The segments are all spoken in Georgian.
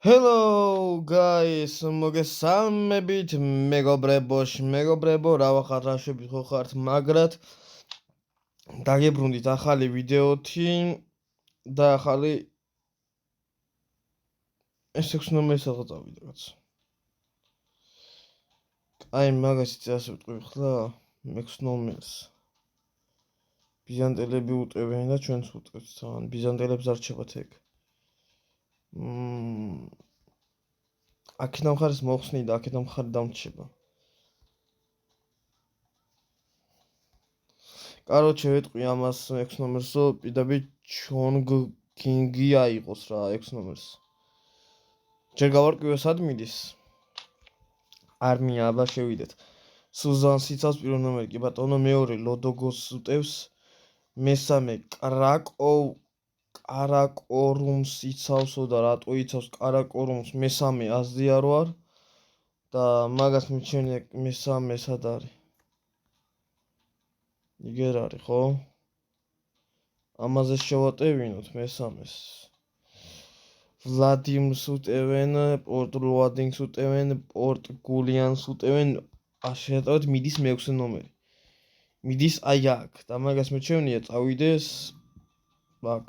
Hello guys, მოგესალმებით მეგობრებო, რა ვახარ, რა შვებით ხო ხართ, მაგრად დაგებრუნდით ახალი ვიდეოთი და ახალი ეს 6 ნომერი სადღაც წავიდა კაც. აი მაგასიც ასე ვიტყვი ხლა, 6 ნომერს. ბიზანტელები უტევენ და ჩვენც უტევთ თან, ბიზანტელებს არ რჩებათ ეგ. აქედან მხარეს მოხსნი და აქედან მხარე დამრჩება. Короче, ვეტყვი ამას 6 ნომერსო, პირდაპირ ჩონგ კინგი აიყოს რა 6 ნომერს. ჯერ გავარკვიო სად მიდის. არმია აბა შევიდეთ. სუზან სიცავს პირველ ნომერი კი ბატონო, მეორე ლოდოგოს უტევს, მესამე კარაკორუმს იცავსო და რატო იცავს კარაკორუმს, მესამე აზია რო არ და მაგას მიჩვენე მესამე სად არის. იგერ არის ხო? ამაზე შევატევინოთ მესამეს. ვლადიმს უტევენ, პორტ ლუადინგს უტევენ, პორტ გულიანს უტევენ, შეატოვეთ მიდის მე-6 ნომერი. მიდის აი აქ და მაგას მეჩვენია წავიდეს აქ.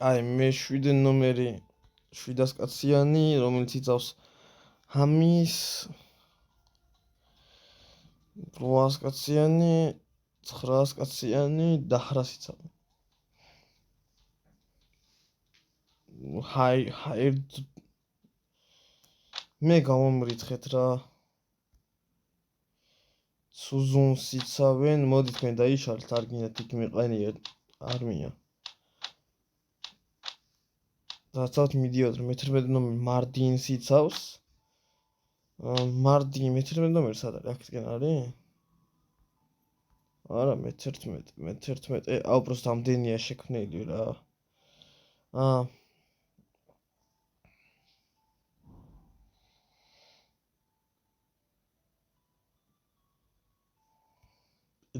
აი მე-7 ნომერი 700-კაციანი, რომელიც იცავს ჰამის 800-კაციანი, 900-კაციანი და 900 იცავს. ჰაი მე გამომრიცხეთ რა. სუზუნს იცავენ, მოდი თქვენ დაიშალეთ, არ გინდათ იქ მიყენიეთ არმია. დაცავთ მიდიოთ, მე-11 ნომერი მარდინს იცავს. მარდინი მე-11 ნომერი სად არის? აქეთკენ არის? არა, მე-11. აუ, პროსტ ამდენია შექმნილი რა.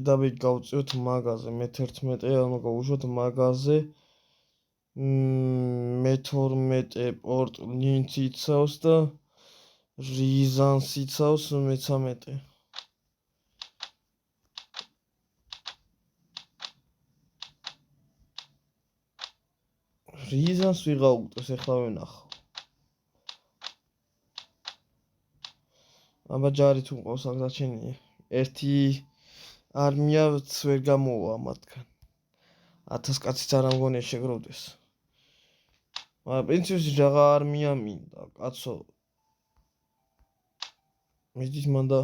დავით გავწიოთ მაგაზე, მე-11, ანუ გავუშვათ მაგაზე. მე-12 პორტ ლინც იცავს და რიზანს იცავს მე-13. რიზანს ვიღა უტევს, ეხლა ვნახავ. აბა ჯარი თუ მყავს აქ დარჩენილი. ერთი არმიაც ვერ გამოვა მათგან. 1000 კაციც არ ამგონია შეგროვდეს. მაგრამ პრინციპში რაღა არმია მინდა, კაცო. მიდით მანდა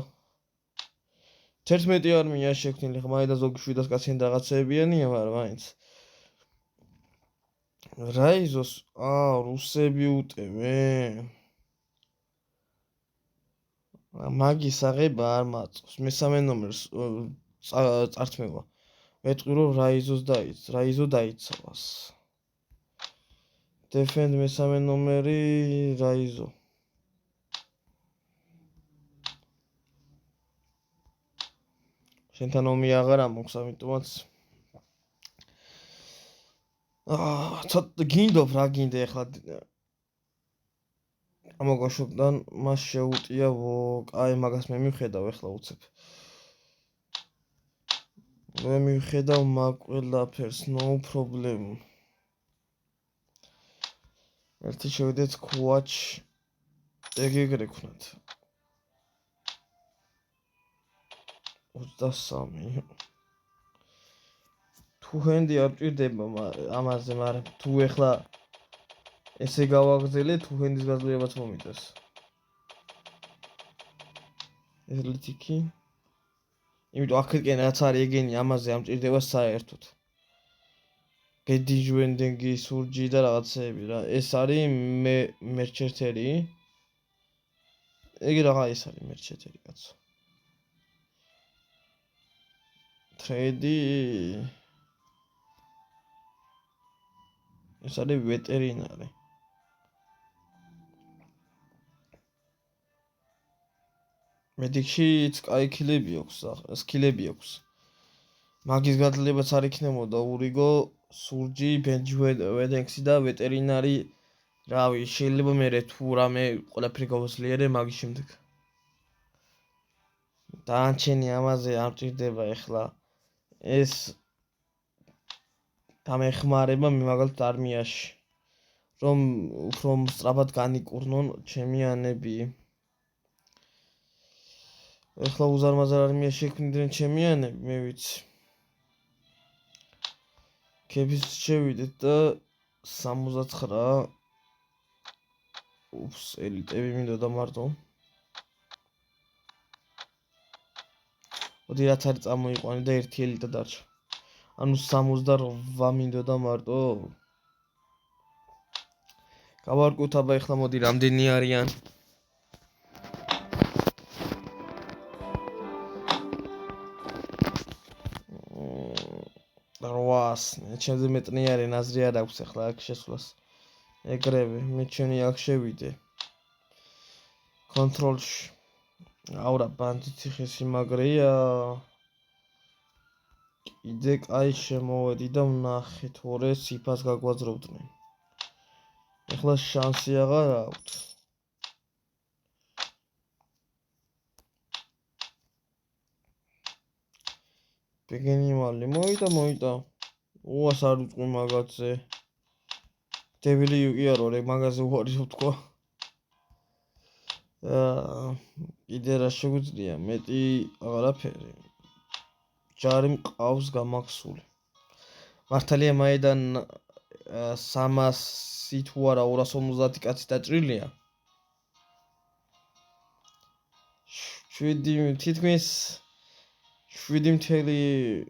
11 არმია შექმნილი, ხა მაინც ზოგი 700 კაციანი რაღაცეებიანია, მაგრამ მაინც. რაიზოს, რუსები უტევენ. მაგის აღება არ მაწოს. მე-3 ნომერს წართმევა. ვეტყვი რომ რაიზო დაიცავს. Defend მე-3 ნომერი რაიზო. შენთან ომი აღარ ამოქვს, ამიტომაც ცოტა გინდობ რა გინდა ეხლა ამოგაშვებდან მას შეუტია აი მაგას მე მივხედავ ეხლა უცებ. მე მივხედავ მაგ ყველაფერს, no problem. ერთი შევიდეთ κουაჩ ეგრე ქნათ. 23. თუ ჰენდი არ ჭირდება ამაზე, მაგრამ თუ ეხლა ესე გავაგზელე, თუ ჰენდის გაძლიერებაც მომიწევს. ელიტიკი. იმიტომ აქეთკენ რაც არის ეგენი ამაზე ამ ჭირდება საერთოდ. გედიჟვენდენგი სურჯი და რაღაცეები რა. ეს არის მერჩეთერი. ეგ რაღა ეს არის მერჩეთერი კაცო. ტრეიდი ეს არის ვეტერინარი. მედიქშიც სკილები აქვს. მაგის გაძლიერებაც არ იქნებოდა ურიგო სურჯი, ბენჯვედენქსი და ვეტერინარი. რავი, შეიძლება მე თუ რამე ყველაფერი გავძლიერე მაგის შემდეგ. დანარჩენი ამაზე არ მჭირდება ეხლა ეს დამეხმარება მე მაგალითად არმიაში რომ უფრო სწრაფად განიკურნონ ჩემიანები. ეხლა უზარმაზარ არმიაში შექმნიდნენ ჩემიანები, მე ვიცი. ქების შევიდეთ და 69 ელიტები მინდოდა მარტო. მოდი რაც არის წამოიყვანე და ერთი ელიტა დარჩა. ანუ 68 მინდოდა მარტო. გავარკვევთ აბა ეხლა მოდი რამდენი არიან. რვას, ჩემზე მეტნი არის, აზრი არ აქვს ეხლა აქ შესვლას. ეგრევე, მე ჩემი აქ შევიდე. კონტროლში. აურა ბანდიტი ხესიმაგრეა. კიდე კაი შემოვედი და ვნახე თორე სიფას გაგვაძროვდნენ. ეხლა შანსი აღარ აქვს. ბეგენიმალი მოიდა. უას არ უწყი მაგაზე. დევილი იარო რე მაგაზე უარი ვთქვა. კიდე რა შეგვიძლია მეტი აღარაფერი. ჯარი მყავს გამაქსული. მართალია მაედან 300 თუ არა 250 კაცი დაჭრილია. 7 თითქმის 7.5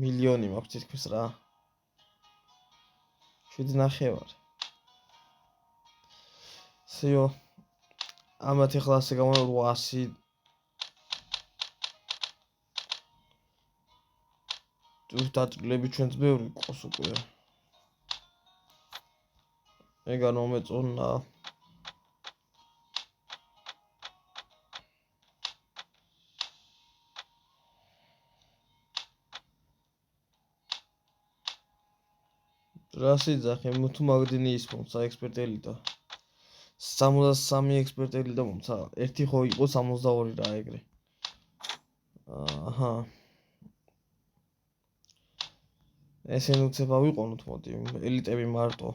მილიონი მაქვს თითქმის რა. 7.5. სიო. ამათ ეხლა ასე გამოვა 800. თუ დაჭრილები ჩვენც ბევრი ყოს უკვე. ეგარ მომეწონა. რას იძახე თუ მაგდენი ის მომცა ექსპერტელიდა 63 ექსპერტელიდა მომცა ერთი ხო იყო 62 რა ეგრე აჰა ესენ უცებ ავიყონოთ მოდი ელიტები მარტო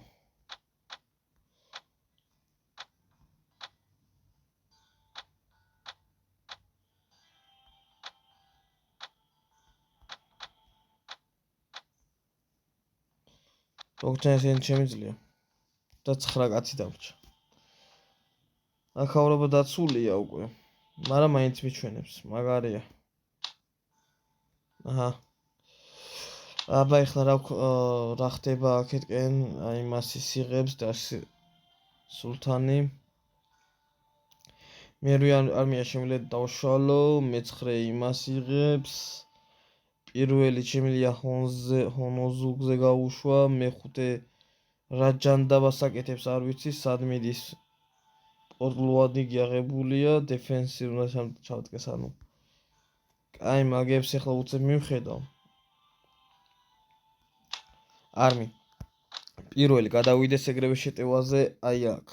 ოქჩენსენ შემიძლია და 9 კაცი დამრჩა. აქაურობა დაცულია უკვე. მაგრამ მაინც მიჩვენებს, მაგარია. აჰა. აბა ეხლა რა ხდება აქეთკენ, აი მასის იღებს და სულთანი. მერვე არმია შემიძლია დავშალო, მე-9 იმას იღებს. პირველი შემიძლია ჰონოზუგზე გაუშვა, მე-5 რაჯანდაბას აკეთებს, არ ვიცი, სად მიდის. პორტლუადი აღებულია, დეფენსი უნდა ჩავდგეს, ანუ. კაი, მაგებს ახლა უცებ მივხედავ. არმი. პირველი გადავიდეს ეგრევე შეტევაზე, აი აქ.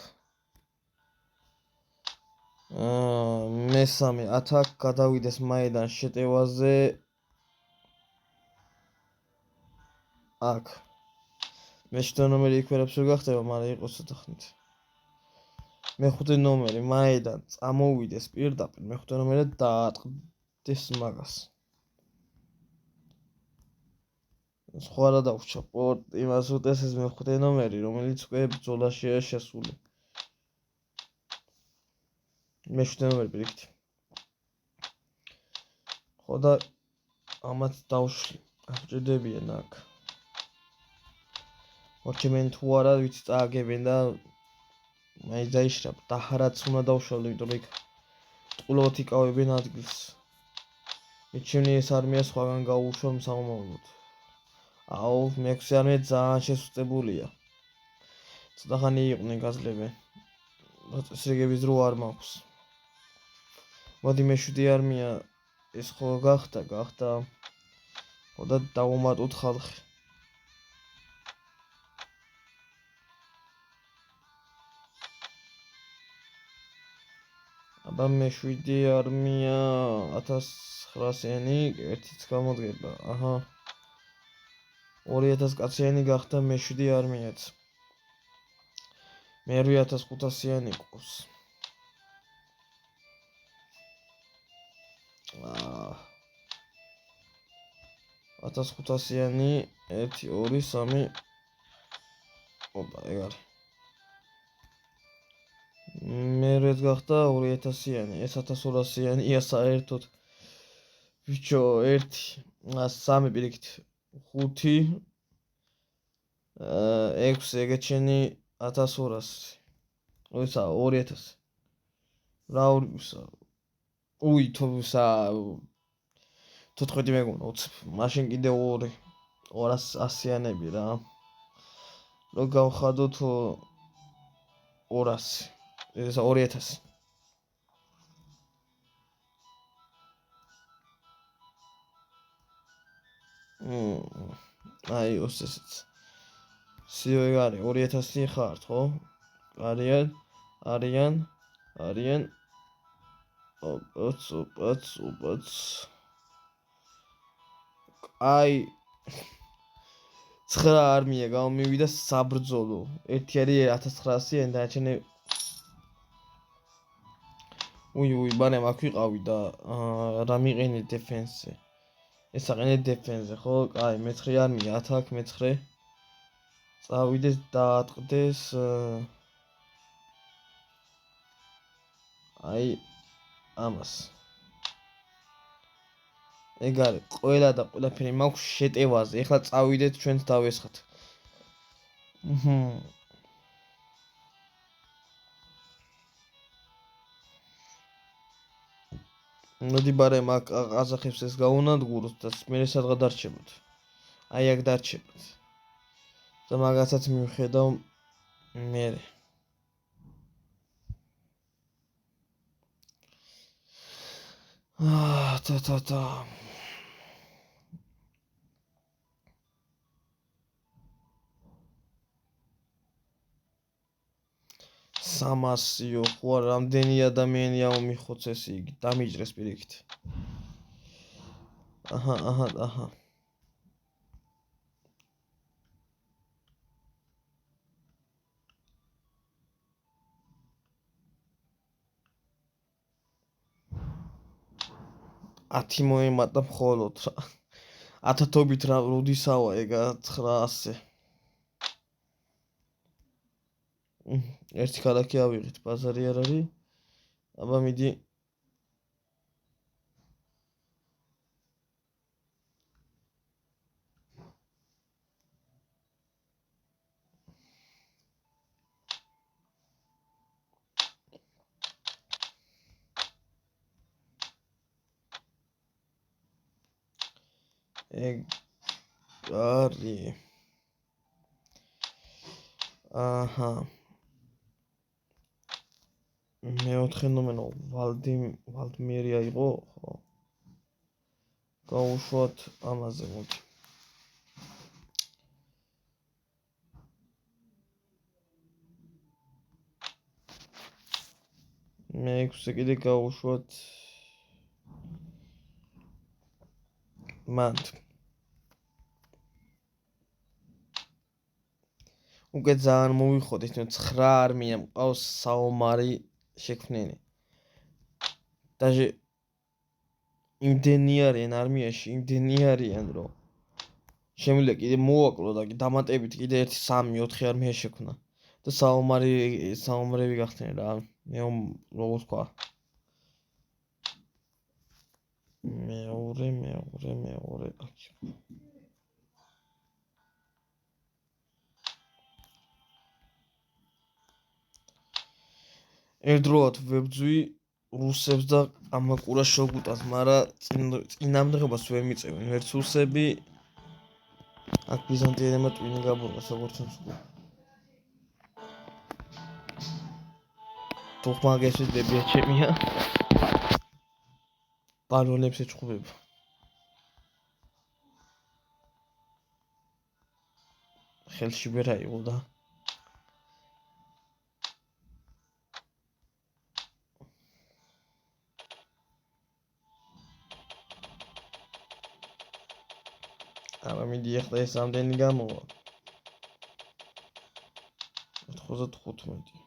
მესამე ათაკ გადავიდეს მაედან შეტევაზე აქ. მე-7 ნომერი იქ ვერაფერს ვერ გახდება, მაგრამ იყოს ცოტა ხნით. მე-5 ნომერი მაედან წამოვიდეს პირდაპირ, მე-5 ნომერი დაატყდეს მაგას. სხვა რა დავრჩა, იმას უტესეს მე-5 ნომერი, რომელიც უკვე ბრძოლაშია შესული. მე-7 ნომერი პირიქით. ხო და ამათ დავშლი. აღჭირდებიან აქ. მოჩემენ თუ არა ვიცი წააგებენ და მაინც დაიშრა დაჰარაც უნდა დავშალო, იმიტომ რომ იქ ტყუილად იკავებენ ადგილს. მიჩვენი ეს არმია სხვაგან გაუშვა სამომავლოდ. აუ, მე-6 არმია ძალიან შესუსტებულია. ცოტა ხანი იყვნენ გაზლებენ. წესრიგების დრო არ მაქვს. მოდი მე-7 არმია ეს ხო გახდა და დავუმატოთ ხალხი. აბა მე-7 არმია 1900-იანი ერთიც გამოდგება. აჰა. 2000 კაციანი გახდა მე-7 არმიაც. მე 1500-იანი ყავს. 1500-იანი 1 2 3 ოპა ეგ არის. მე რეც გახდა 2000-იანი, ეს 1200-იანია საერთოდ. ბიჭო, 1 3 პირიქით 5 6 ეგეთ შენი 1200. ისა 2000. რა ურისა? უი, თოса 14 მეგონა 20. მაშინ კიდე 2 200-იანები რა. რო გავხადოთ 200. ეს 2000. აი ოსეც. სიო ეგ არის 2000 ხართ, ხო? არიან ოპაც. აი 9 არმია გამომივიდა საბრძოლო. ერთი არის 1900-იანი, დანარჩენი უი, ბანემ აქ ვიყავი და რა მიყენე დეფენსზე. ეს აყენე დეფენსზე, ხო? აი, მე-9 არმია ათაკ, მე-9 წავიდეს დაატყდეს აი ამას. ეგ არის ყველა და ყველაფერი მაქვს შეტევაზე. ეხლა წავიდეთ ჩვენც დავესხათ. მოდი ბარემ აქ ყაზახებს ეს გაუნადგუროთ და მე სადღა დარჩებოთ. აი აქ დარჩებოთ. და მაგასაც მივხედავ მე. და. სამასიო, ხო რამდენი ადამიანია მიხოცეს იგი, დამიჯრეს პირიქით. აჰა. ათი მოემატა მხოლოდ რა. ათათობით რა როდისავა ეგა 900. ერთი ქალაქი ავიღეთ, ბაზარი არ არის. აბა მიდი. ეგ არის. აჰა. მეოთხე ნომერო ვალდმირია იყო, ხო? გავუშვათ ამაზე მოდი. მე-6-ზე კიდე გავუშვათ მანდ. უკვე ძალიან მოვიხოდით, 9 არმია მყავს საომარი შექმნენი. დაჟე იმდენი არიან არმიაში, იმდენი არიან, რომ შემიძლია კიდე მოვაკლო და დამატებით კიდე 1 3 4 არმია შექმნა. და საომრები გახდნენ რა. მე როგორ თქვა? მეორე. ერთდროულად ვებძვი რუსებს და კამაკურას შოგუტას, მაგრამ წინამძღებას ვერ მიწევენ. ვერც რუსები აქ ბიზანტიელებმა ტვინი გაბურღეს, როგორც მსგავ. თუხმაგესის დებია ჩემია. პაროლებს ეჩხუბება. ხელში ვერ აიღო და აბა მიდი ახლა ეს ამდენი გამოვა 95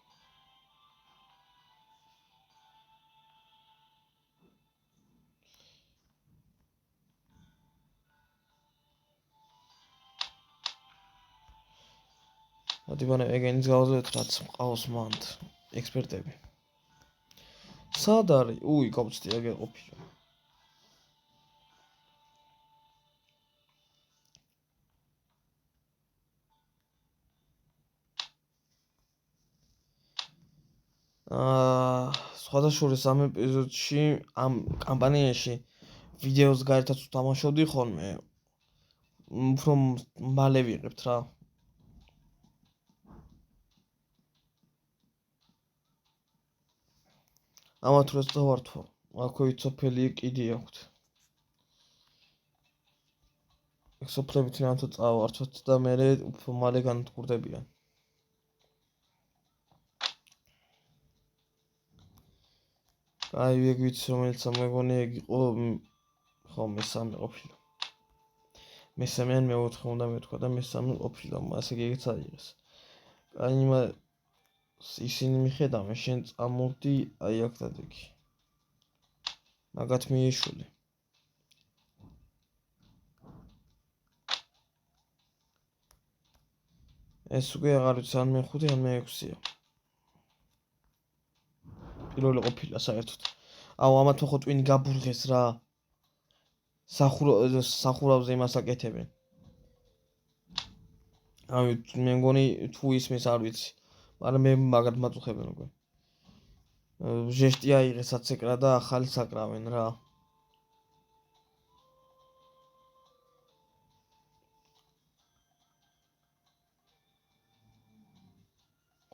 მოდი ბანე ეგენის გავაზრდეთ რაც მყავს მანდ ექსპერტები სად არის უი გავწდი აგე ყოფილი სხვადასხვა ამ ეპიზოდში ამ კამპანიაში ვიდეოს გარეთაც ვთამაშობდი ხოლმე უფრო მალე ვიღებთ რა ამათ როც დავართვა აქვე სოფელი კიდე აქვთ ეგ სოფლებით რანთო წავართვათ და მე უფრო მალე განადგურდებიან აი ეგ ვიცი რომელიც მეგონი ეგ იყო ხო მესამე ყოფილა მესამე ან მეოთხე უნდა მეთქვა და მესამე ყოფილა ასე ეგეც აიღეს აი ისინი მიხედავენ შენ წამოვდი აი აქ დადექი მაგათ მიეშული ეს უკვე აღარ ვიცი ან მე-5 ან მე-6-ია პირველი ყოფილა საერთოდ აუ ამათ ხო ტვინი გაბურღეს რა სახურავზე იმას აკეთებენ აი მე მგონი თუ ისმის არ ვიცი მაგრამ მე მაგათ მაწუხებენ უკვე ჟესტი აიღეს აცეკრა და ახალი საკრავენ რა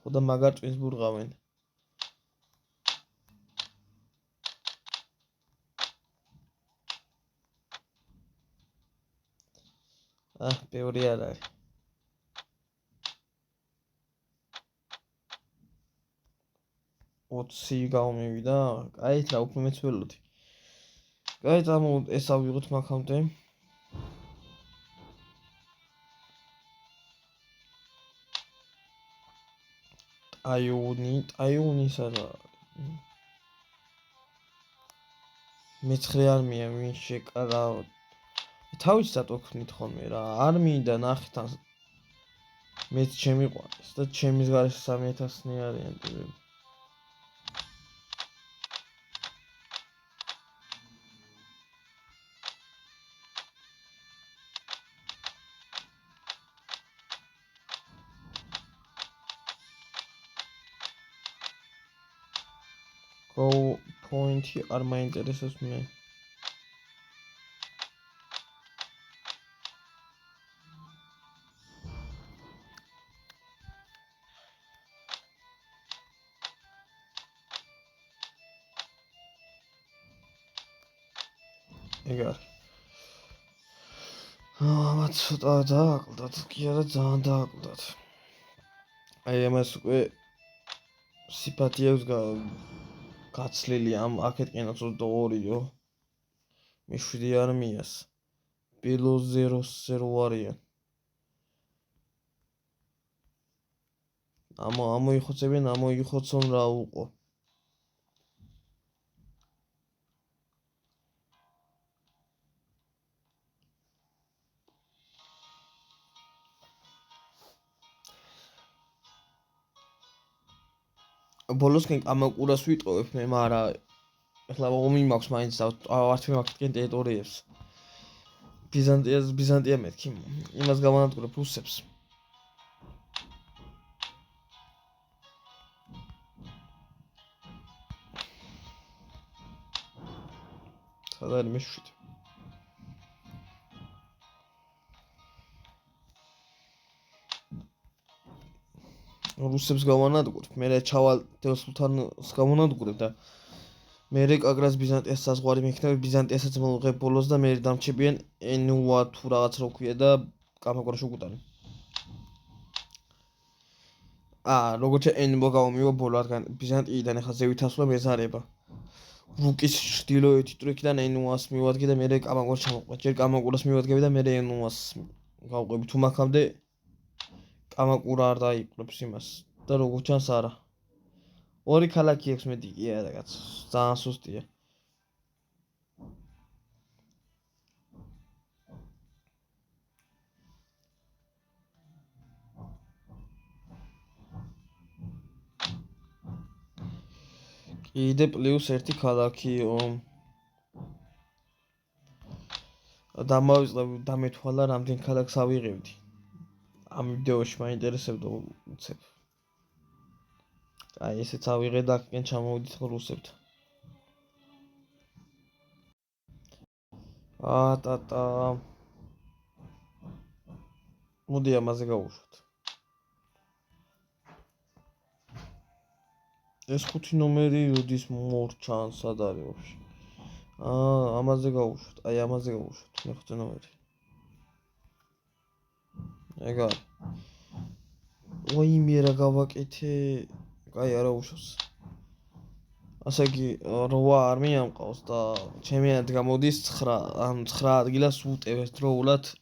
ხოდა მაგარ ტვინს ბურღავენ ბევრი არ არის 20 გამომივიდა აი რა უფრო მეც ველოდი აი წამო ეს ავიღოთ მაგამდე ტაიუნი სადა მეცხრე არმია ვინ შეკარა თავის დატოქნით ხოლმე რა არმიიდან ნახეთ მეც შემიყვანეს და ჩემის გარშე 3000-ნი არიან ტირები go point-ი არ მაინტერესებს მე ეგარ ამათ ცოტა დააკლდათ კი არა ძალიან დააკლდათ აი ამას უკვე სიფათი აქვს გაცლილი ამ აქეთკენა 22-იო მე-7 არმიას below 0-ზე რო არიან ამოიხოცებენ ამოიხოცონ რა უყო ბოლოსკენ ამაკურას ვიტყოვებ მე მაგრამ ეხლა ომი მაქვს მაინც ავართ მიმართკენ ტერიტორიებს ბიზანტია მეთქი იმას გამანადგურებ რუსებს სად არის მე-7 რუსებს გამანადგურებ მე ჩავალ თეოსულთანს გამანადგურებ და მე კაგრას ბიზანტიას საზღვარი მექნები ბიზანტიასაც მოვიღებ ბოლოს და მე დამჩებიან ენუა თუ რაღაც რო ქვია და კამაკურაში უკუტანი როგორც ენბო გამომივა ბოლო რადგან ბიზანტიიდან ახლა ზევით ასვლა მეზარება. რუკის ჩრდილოეთი ტრიქიდან ენუას მივადგე და მერე კამაგურას ჩამოყვე. ჯერ კამაგურას მივადგები და მერე ენუას გავყვები. თუ მაგამდე კამაგურა არ დაიპყრობს იმას და როგორც ჩანს არა. ორი ქალაქი აქვს მეტი კი არა რაღაც. ძალიან სუსტია. კიდე პლუს ერთი ქალაქიო. დამეთვალა რამდენ ქალაქს ავიღებდი. ამ ვიდეოში მაინტერესებდა უცებ. აი ესეც ავიღე და აქედან ჩამოვიდით რუსებთან. ტატა. მოდი ამაზე გავუშვათ. ეს ხუთი ნომერი როდის მორჩანს სად არის ვაფშე? ამაზე გავუშვათ. აი ამაზე გავუშვათ. მეხუთე ნომერი. ეგა. ოიმე რა გავაკეთე. კაი არა უშავს. ასე იგი 8 არ მიამყავს და ჩემიანად გამოდის 9, ან 9 ადგილას უტევს დროულად.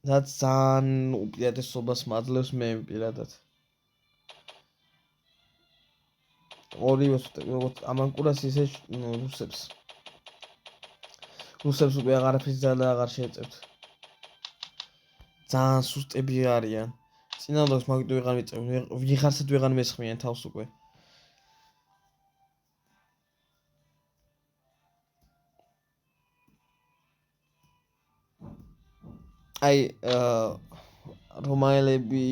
რაც ძალიან უპირატესობას მაძლევს მე პირადად. ორივე როგორც ამანკურას ისე რუსებს. რუსებს უკვე აღარაფერს ძალა აღარ შეეწევთ. ძალიან სუსტები არიან. წინააღმდეგ მაგით ვეღარ მიწევენ, ვიღარცად ვეღარ მესხმიან თავს უკვე. აი რომაელები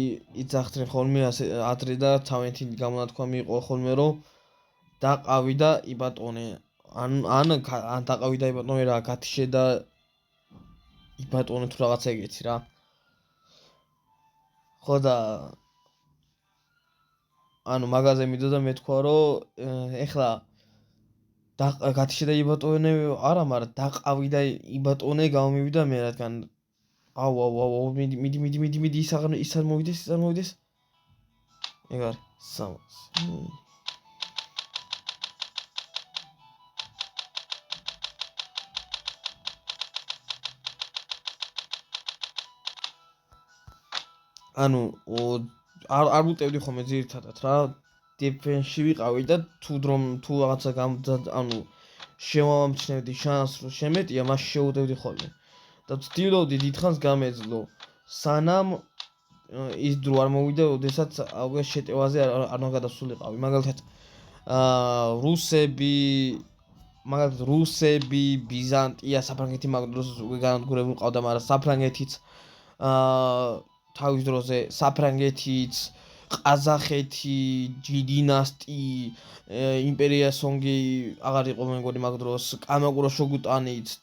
იძახდნენ ხოლმე ადრე და თავენთი გამონათქვა მიიღო ხოლმე რომ დაყავი და იბატონე. ან დაყავი და იბატონე რა გათიშე და იბატონე თუ რაღაცა ეგეთი რა. ხო და ანუ მაგაზე მიდოდა მეთქვა რომ ეხლა გათიშე და იბატონე არა, მაგრამ დაყავი და იბატონე გამომივიდა მე რადგან აუ მიდი ის არ მოვიდეს. ეგ არის 300. ანუ არ ვუტევდი ხოლმე ძირითადად რა დეფენსში ვიყავი და თუ რაღაცა ანუ შევამჩნევდი შანსს რომ შემეტია მას შეუტევდი ხოლმე და ვცდილობდი დიდხანს გამეძლო სანამ ის დრო არ მოვიდა როდესაც უკვე შეტევაზე არ გადასულიყავი მაგალითად რუსები ბიზანტია საფრანგეთი მაგ დროს უკვე განადგურებული ყავდა მაგრამ საფრანგეთიც თავის დროზე საფრანგეთიც ყაზახეთი დინასტი იმპერია სონგი აღარ იყო მე მგონი მაგ დროს კამაგურა შოგუტანიც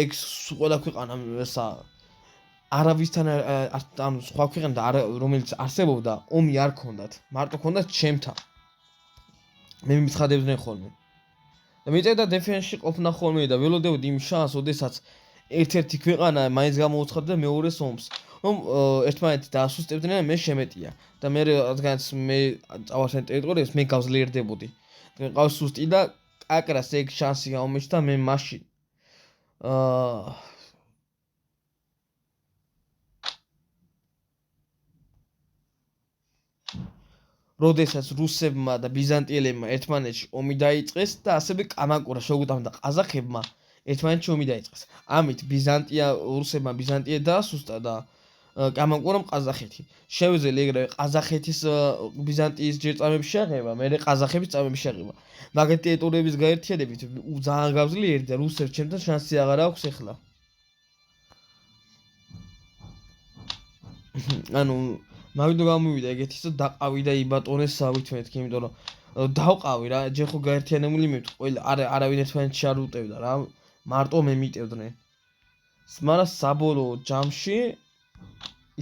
ეგ ყველა ქვეყანა ესა არავისთან ანუ სხვა ქვეყანა რომელიც არსებობდა ომი არ ქონდათ მარტო ქონდათ ჩემთან მე მიცხადებდნენ ხოლმე და მიწევდა დეფენსში ყოფნა ხოლმე და ველოდებოდი იმ შანსს ოდესაც ერთ-ერთი ქვეყანა მაინც გამოუცხადდა მეორეს ომს რომ ერთმანეთი დაასუსტებდნენ მე შემეტია და მე რადგანაც მე წავარსენ ტერიტორიებს მე გავძლიერდებოდი ყავს სუსტი და კაკრას ეგ შანსი გამომეჩნდა მე მაშინ როდესაც რუსებმა და ბიზანტიელებმა ერთმანეთში ომი დაიწყეს და ასევე კამაგურა შოგუტანმა და ყაზახებმა ერთმანეთში ომი დაიწყეს ამით რუსებმა ბიზანტია დაასუსტა და კამაგურამ ყაზახეთი შევეძლე ეგრევე ყაზახეთის ბიზანტიის ჯერ წამების შეღება მერე ყაზახების წამების შეღება მაგეთ ტერიტორიების გაერთიანებით ძალიან გავძლიერდი და რუსებს ჩემთან შანსი აღარ აქვს ეხლა ანუ მაგდო გამოვიდა ეგეთი რომ დაყავი და იბატონეს სავით მეთქი იმიტომ რომ დავყავი რა ჯერ ხო გაერთიანებული მივთ ყველა არავინ ერთმანეთში არ უტევდა რა მარტო მე მიტევდნენ მაგრამ საბოლოო ჯამში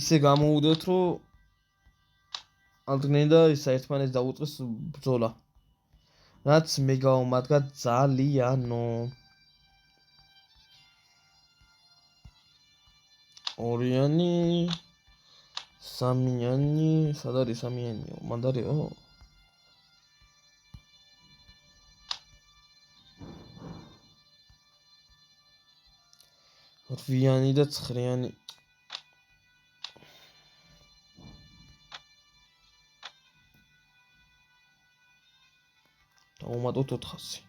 ისე გამოუდოთ რომ ალდგნენ და ის ერთმანეთს დაუწყეს ბრძოლა რაც მე გავამადგა ძალიანო ორიანი სამიანი, სად არის სამიანიო? მანდარიო? რვიანი და ცხრიანი. დავუმატოთ 400.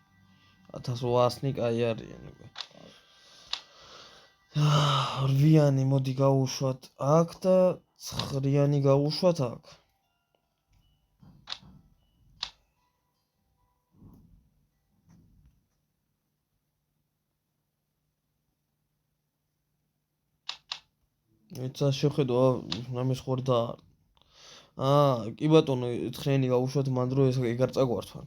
1800-ნი კაი არიან უკვე. რვიანი მოდი გავუშვათ აქ და ცხრიანი გავუშვათ აქ. ეცა შეხედო ამის ხორდა. კი ბატონო, ცხრიანი გავუშვათ მან დრო ეს ეგარ წაგვართვან.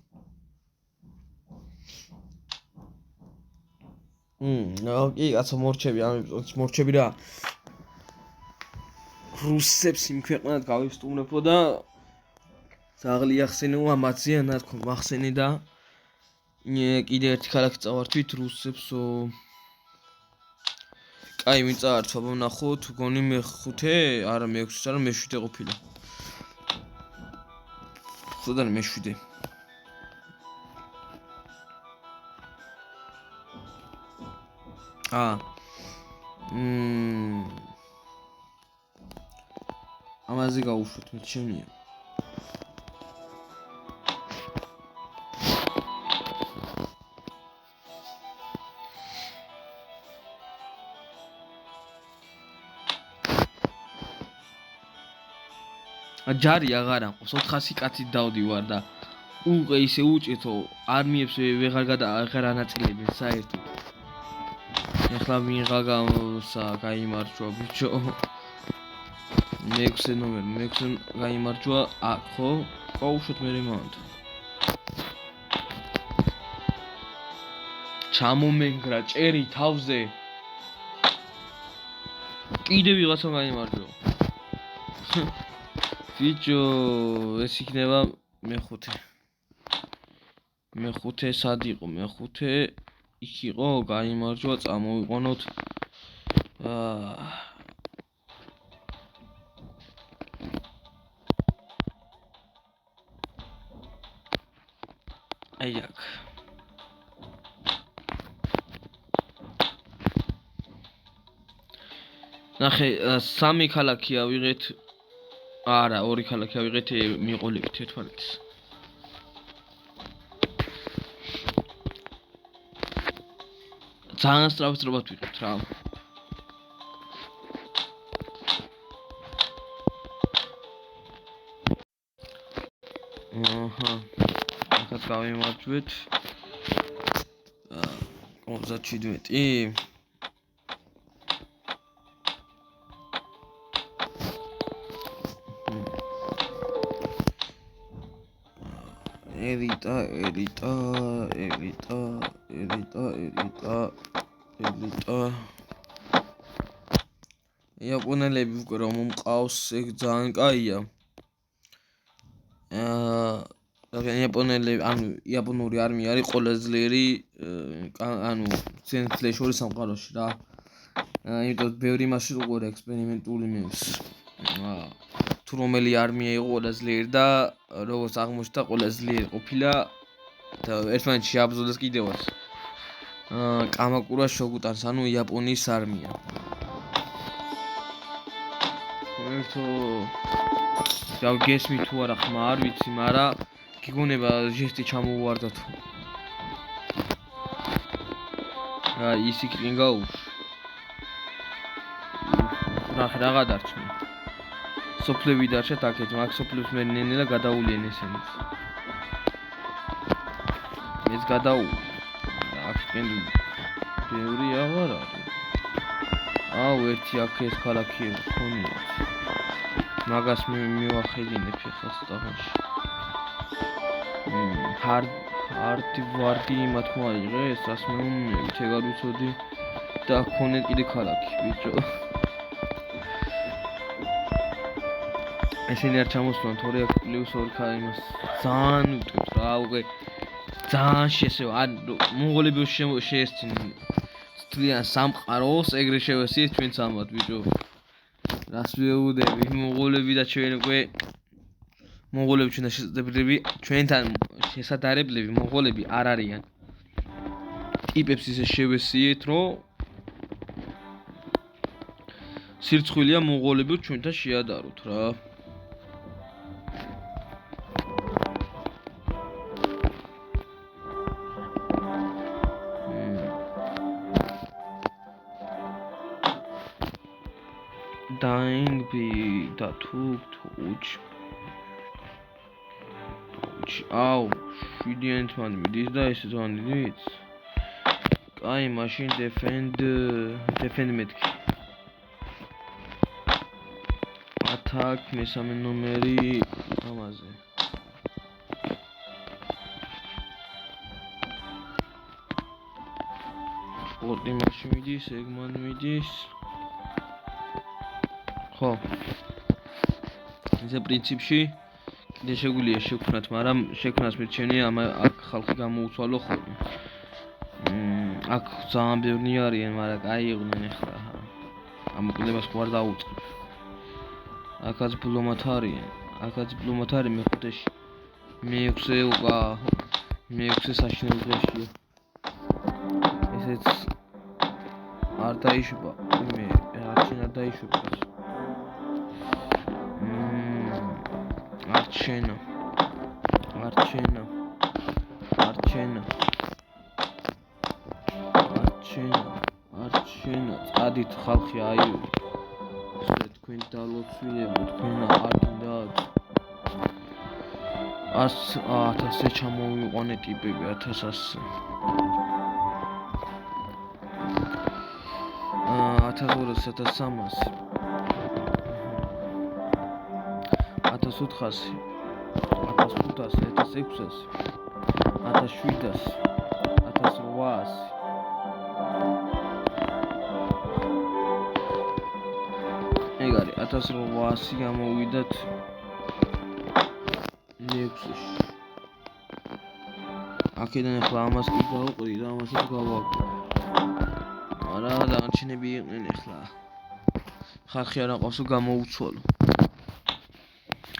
კი კაცო მორჩები, მორჩები რა. რუსებს იმ ქვეყნად გავისტუმრებო და ზაღლი ახსენევა მათზეა ნათქო მახსენე და კიდე ერთი ქალაქი წავართვით რუსებსო. კაი ვინ წაართვა ვნახოთ, გონი მე-5, არა მე-6, არა მე-7 ყოფილა. ხოდარ მე-7. ამაზე გავუშვათ მე ჩემია. ჯარი აღარ ამყობს 400 კაცით დავდივარ და უკვე ისე უჭეთო არმიებს ვეღარ ანაწილებენ საერთოდ. ეხლა ვიღა გაიმარჯვა ბიჭო. მე-6 ნომერი გაიმარჯვა აქ ხო? გავუშვათ მე მანდ. ჩამომენგრა ჭერი თავზე. კიდე ვიღაცა გაიმარჯვა. ბიჭო, ეს იქნება მე-5. მე-5 სად იყო? მე-5 იქ იყო, გაიმარჯვა, წამოვიყონოთ. აი აქ. ნახე, 3 ქალაქი ავიღეთ. არა, 2 ქალაქი ავიღეთ, მიყოლებით ერთმანეთს. ძალიან სწრაფად ვიყავთ რა. ახლა გავიმარჯვეთ. 57. ელიტა. იაპონელები უკვე რომ მომყავს, ეგ ძალიან კაია. იაპონური არმია არის ყველაზე ძლიერი, ძლიერი შორის სამყაროში რა. იმიტომ ბევრი მასში უყურე ექსპერიმენტული მეებს. თუ რომელი არმია იყო ყველაზე ძლიერი და როგორც აღმოჩნდა ყველაზე ძლიერი ყოფილა და ერთმანეთში აბრძოლეს კიდევაც. კამაკურას შოგუტანს, ანუ იაპონიის არმია. გესმით თუ არა ხმა არ ვიცი, მაგრამ გიგონება ჟესტი ჩამოუვარდა თუ. ის იქიდან გაუშვ. ნახე რა გადარჩა. სოფლები დარჩათ აქეთ, მაგ სოფლებს მე ნენელა გადაულიან ესენიც. ეს გადაულ. აქეთკენ ბევრი აღარ არის. ერთი აქ ეს ქალაქიები ხონიათ. მაგას მივახედინებ ახლა სტაღანში. ჰარდი ვარდი მათ მოაიღეს, რას მეუბნებით, ეგ არ ვიცოდი და ხონეთ კიდე ქალაქი, ბიჭო. ესენი არ ჩამოსვლან, თორე აქ +2 იმას ძალიან უტევს რა, უკვე ძალიან შესევა, მონღოლები შეესწინნენ ძალიან სამყაროს, ეგრე შევესიეთ ჩვენც ამათ, ბიჭო. რას ვეუბნები მონღოლები და ჩვენ უკვე მონღოლები ჩვენთან შესაძლებლები ჩვენთან შესაძლებლები მონღოლები არ არიან ტიპებს ისე შევესიეთ რომ სირცხვილია მონღოლები ჩვენთან შეადაროთ რა Dying be da tuch აუ 7-იანით მან მიდის და ესე ზონი დიც აი მაშინ defend მეთქი attack მესამე ნომერი ამაზე ორდი მაშინ მიდის ეგ მან მიდის ხო ისე პრინციპში კიდე შეგვიძლია შევქმნათ, მაგრამ შექმნას მირჩენია ამ ხალხი გამოუცვალო ხოლმე. აქ ძალიან ბევრი არიან, მაგრამ გაიყვნენ ახლა. ამ კლებას ხوار დაუწყებ. აქაც ბლომათ არიან. აქაც ბლომათ არის მეხუთეში. მე-6 საშინელ დღეშია. ესეც არ დაიშვება. მე არჩენ არ დაიშვება. Archena წადით ხალხი აი ესე თქვენ დალოცვილებო თქვენ არ გინდათ 1000-ზე ჩამოვიყვანე ტიპები 1100-ზე 1200 1400 1500 1600 1700 1800 ეგარი 1800 გამოვიდათ 6-ში აქედან ახლა ამას კი გავყრი და ამასაც გავაკეთე არა დანარჩენები იყვნენ ახლა ხალხი არ აყავსო გამოუცვალო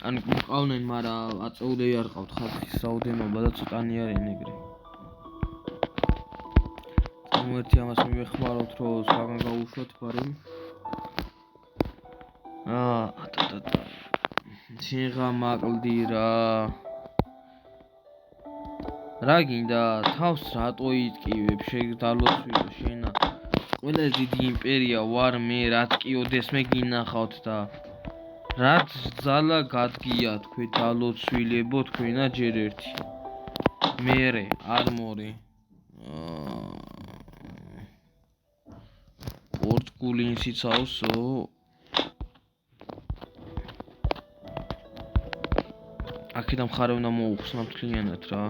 ან ყავდნენ, მაგრამ აწეულები არ ყავთ ხალხის რაოდენობა და ცოტანი არიან ეგრე. ერთი ამას მივეხმაროთ, რომ სხვაგან გავუშვათ, მაგრამ შენღა მაკლდი რა. რა გინდა, თავს რატო იტკივებ, შეგდალოცვილო შენა. ყველაზე დიდი იმპერია ვარ მე, რაც კი ოდესმე გინახავთ და რაც ძალა გადგია თქვენ დალოცვილებო თქვენა ჯერ ერთი მერე არმორი ორთ გულინსიც ავსო აქედან მხარე უნდა მოუხსნა მთლიანად რა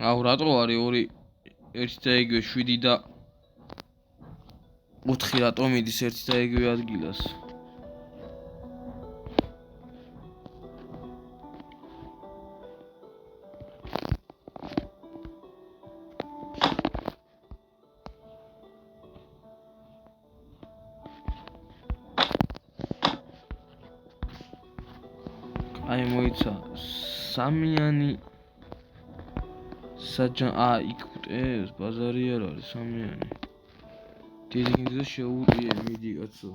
აუ რატო არის 2 1 და იგივე 7 და 4 რატო მიდის 1 და იგივე ადგილას აი მოიცა სამიანი საჯან იქ უტეს ბაზარი არ არის სამიანი დიდი გინდა შეუყიე მიდი კაცო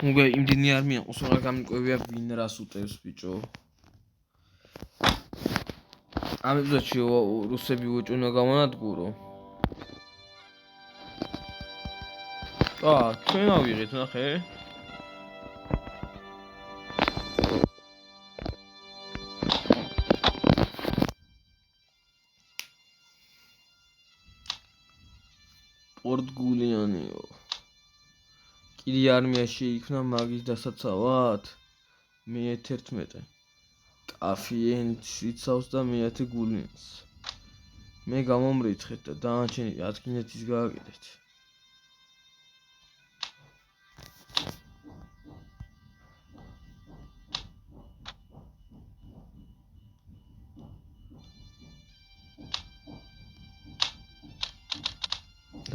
მოგე იმდენი არმია უსურა გამიკვევია ვინ რას უტევს ბიჭო ამ ეპიზოდში რუსები უჭუნა გამონადგურო ჩვენ ავიღეთ ნახე პორტგულიანიო კიდე არმია შეიქმნა მაგის დასაცავად მე 11 კაფეინს იცავს და მეათე გულინს. მე გამომრიცხეთ და დანარჩენი ადგილეთის გააკეთეთ.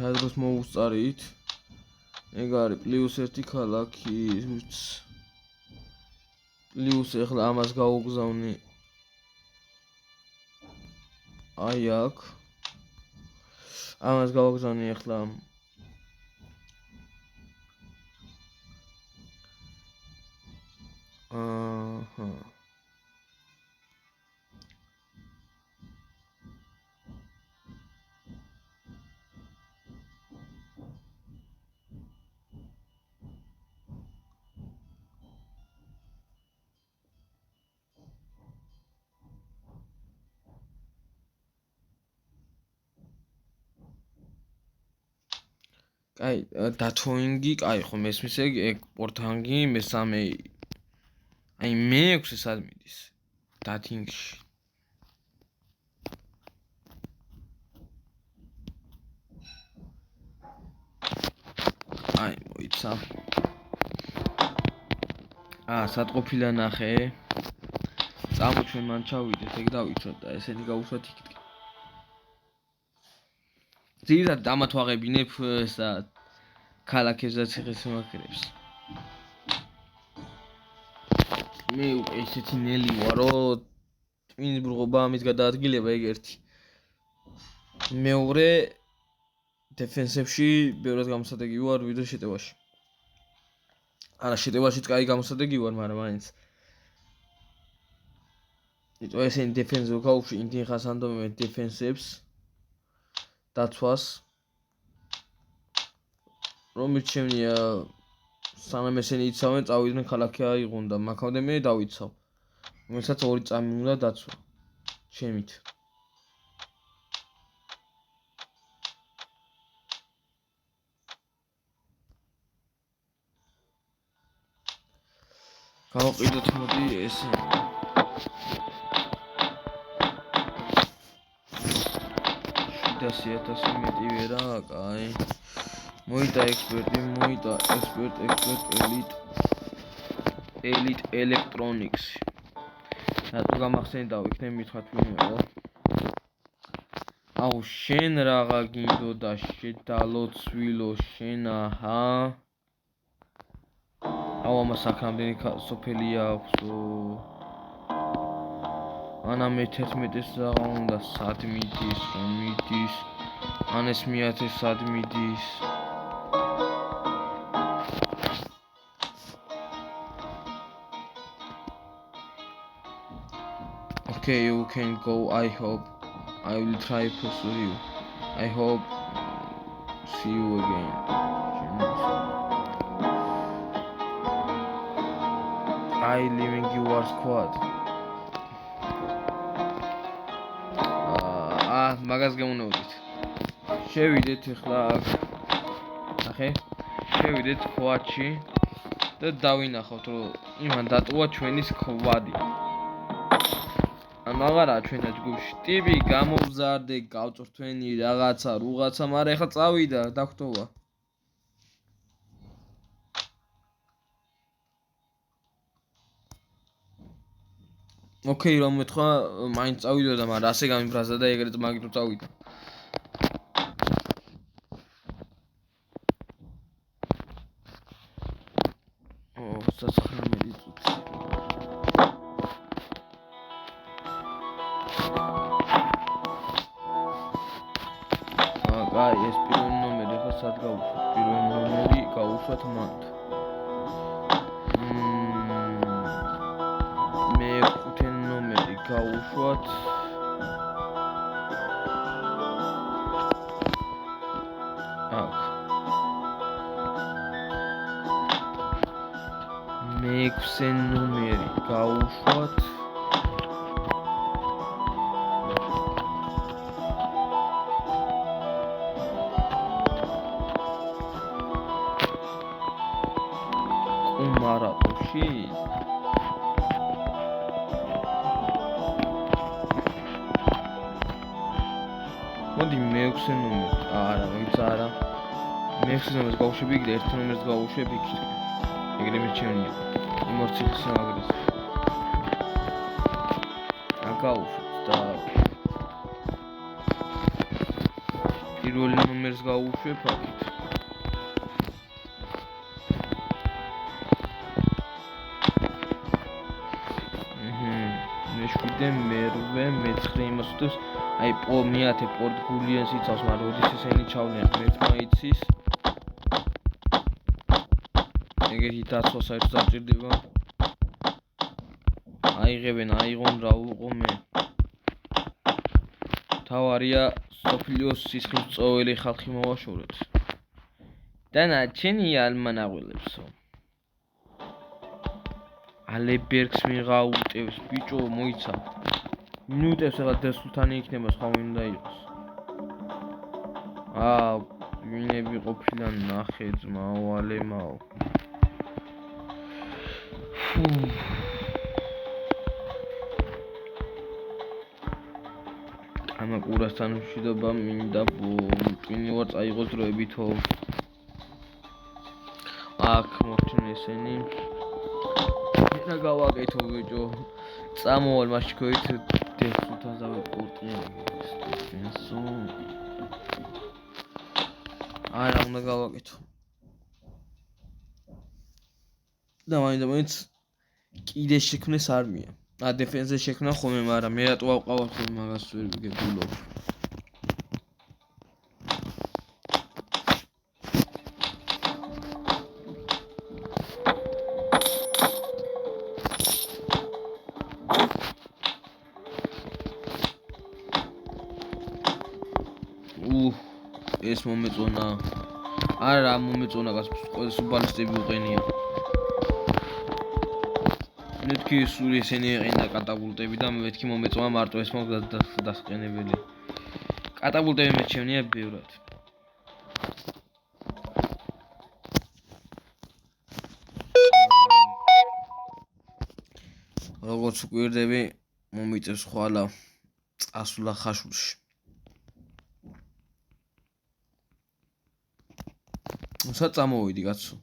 რა დროს მოუსწარით? ეგ არის +1 ქალაქის პლუს ეხლა ამას გავუგზავნი აი აქ ამას გავაგზავნი ეხლა აჰა კაი დათოინგი კაი ხო მესმის ეგ პორტანგი მესამე აი მე-6 სად მიდის დათინგში აი მოიცა სად ყოფილა ნახე წამოჩვენ მან ჩავიდეთ ეგ დავიცვათ და ესენი გავუსვათ იქით ძირითადად ამათ ვაღებინებ ესა ქალაქებს და ციხესიმაგრებს მე უკვე ისეთი ნელი ვარ რომ ტვინის ბრღობა ამის გადაადგილება ეგ ერთი მეორე დეფენსებში ბევრად გამოსადეგი ვარ ვიდრე შეტევაში არა შეტევაშიც კაი გამოსადეგი ვარ მაგრამ მაინც იტო ესენი დეფენსზე გავუშვი ინტიხას ანდომებ დეფენსებს დაცვას რომ მიჩემნია სანამ ესენი იცავენ წავიდნენ ქალაქი აიღონ და მაგამდე მე დავიცავ რომელსაც 2 წამი უნდა დაცვა ჩემით გავყიდოთ მოდი ესე 700,000 მეტი ვერა კაი მოიდა ექსპერტი მოიდა ექსპერტ ელიტ ელექტრონიკსი რატო გამახსენდა ვიქნებ მithvat ვინმეო აუ შენ რაღა გინდოდა შედალოცვილო შენ აჰა აუ ამას აქამდენი სოფელი აქვსო ანა მე-11-ს რაღა უნდა სად მიდის რომ მიდის ანეს მე-10 სად მიდის Okay, you can go. I hope I will try pursue you. I hope see you again. I leaving your squad. მაგას გეუნეოდით. შევიდეთ ახლა აქ. ნახე. შევიდეთ სკვადში და დავინახავთ რომ იმან დატოვა ჩვენი სკვადი. მაგარა ჩვენთან ჯგუფში ტიპი გამოვზარდე გავწრთვენი რაღაცა რუღაცა მაგრამ ეხლა წავიდა დაგხვდომა ოკეი რომ მეთქვა მაინც წავიდა და მაგრამ ასე გამიფრაზა და ეგრეთ მაგით წავიდა სასახლე წუთი აი ეს პირველი ნომერი ახლა სად გავუშვათ პირველი ნომერი გავუშვათ მანდ მე-5 ნომერი გავუშვათ აქ მე-6 ნომერი გავუშვათ მარატონში მოდი მეექვსე ნომერი. არა, მოიცა არა. მეექვსე ნომერს გავუშვებ იქ და ერთ ნომერს გავუშვებ იქ. ეგრე მეჩვენია. იმორციხის აგრეს. აკაუშვებ და პირველი ნომერს გავუშვებ აქეთ. მეშვიდე, მერვე, მეცხრე იმას უთავს. აი მეათე პორტგულიენს იცავს, მაგრამ როდის ესენი ჩავლიან ღმერთმა იცის. ეგეთი დაცვა საერთოდ დაჭირდება. აიღებენ, აიღონ რა ვუყო მე. თავარია სოფლიოს სისხლისმწოველი ხალხი მოვაშოროთ. და ნაჩენია ალმანაყველებსო. ალებერგს მიღაუტევს ბიჭო მოიცა. მინუტებს ახლა დასულთანი იქნება სხვა ვინ უნდა იყოს. ვინები ყოფილან ნახე ძმაო ალემაო. ამა ყურასთან მშვიდობა მინდა ტვინი ვარ წაიღოს დროებითო. აქ მოხდნენ ესენი. რა გავაკეთო ბიჭო. წამოვალ მაშინ ქოით დასულთანს დავეპორტიან. ესო. არა უნდა გავაკეთო. და მაინც კიდე შექმნეს არმია. დეფენსზე შექმნა ხოლმე, მაგრამ მე რატო ავყავარ ხოლმე მაგას ვერ ვიგებულობ. ეს მომეწონა. არა მომეწონა გას სუბალისტები უყენია. მეთქი სული ესენი ეყენა კატაპულტები და მეთქი მომეწონა მარტო ეს მოგდა დასყენებელი. კატაპულტები მეჩვენია ბევრად. როგორც გვირდები მომიწევს ხვალა წასვლა ხაშურში. სად წამოვიდი კაცო?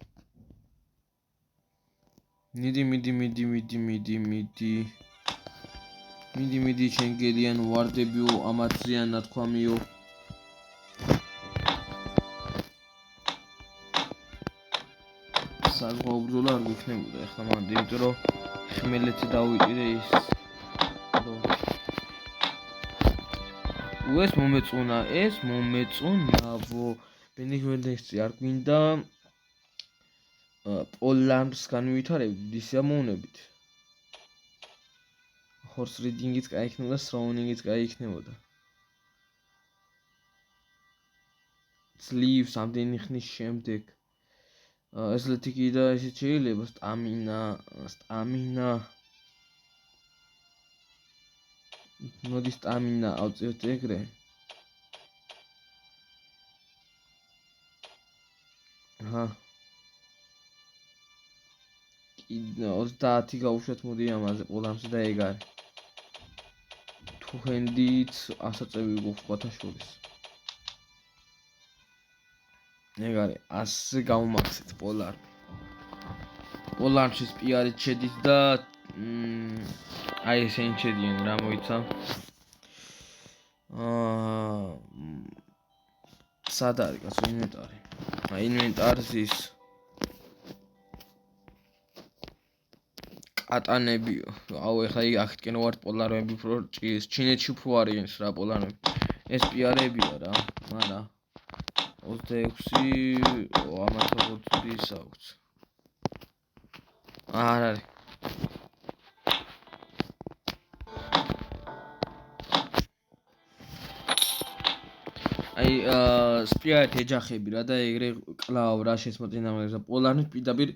მიდი შენგელიან ვარდებიო ამაციან ნათქვამიო. საზღვაო ბრძოლა არ გიქნებოდა ეხლა მანდ, იმიტომ რომ ხმელეთი დავიტირე ის. ეს მომეწონავო. ბენიგმენდესი არ გვინდა პოლარს განვითარებით დიდი სიამოვნებით. ჰორს რიდინგიც კაი იქნებოდა, სრაუნინგიც კაი იქნებოდა. ძლივს ამდენი ხნის შემდეგ ეზლეთიკი და ისიც შეიძლება სტამინა. მოდი სტამინა ავწევთ ეგრე. კიდე 30 გავუშვათ მოდი ამაზე პოლარსი და ეგ არის. თუჰენდიც ასაწევი გვაქვს სხვათა შორის. ეგ არის 100-ზე გავუმახსეთ პოლარ. პოლარში პიარით შედის და აი ესენი შედიან რა მოიცა. სად არის კაცო ინვენტარი? ინვენტარზის კატანებიო. ეხლა აქეთკენ ვართ პოლარები უფრო ჩინეთში უფრო არიან რა პოლარები. ეს პიარებია რა, მაგრამ 26 ამათ როგორც აქვს. არ არის. აი სპიარეთ ეჯახები რა და ეგრე კლავ რა შესმოწინამელებს და პოლარნით პირდაპირ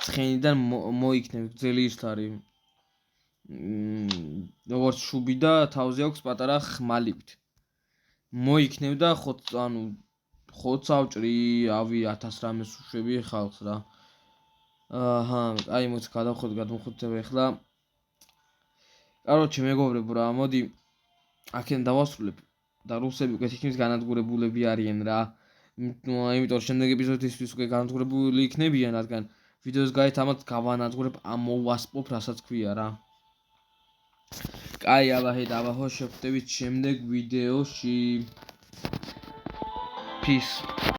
ცხენიდან მოიქნებ გრძელი ისთარი. როგორც შუბი და თავზე აქვს პატარა ხმალივით. მოიქნებ და ხოცავჭრი ავი 1000 რამეს უშვები ხალხს რა. აი მოც გადამხოცება ეხლა. კაროჩე მეგობრებო რა, მოდი აქედან დავასრულებ. და რუსები უკვე თითქმის განადგურებულები არიან რა. იმიტომ შემდეგ ეპიზოდისთვის უკვე განადგურებული იქნებიან, რადგან ვიდეოს გარეთ ამათ გავანადგურებ ამ მოვასპობ, რასაც ქვია რა. კაი, აბა შევხვდებით შემდეგ ვიდეოში. Peace.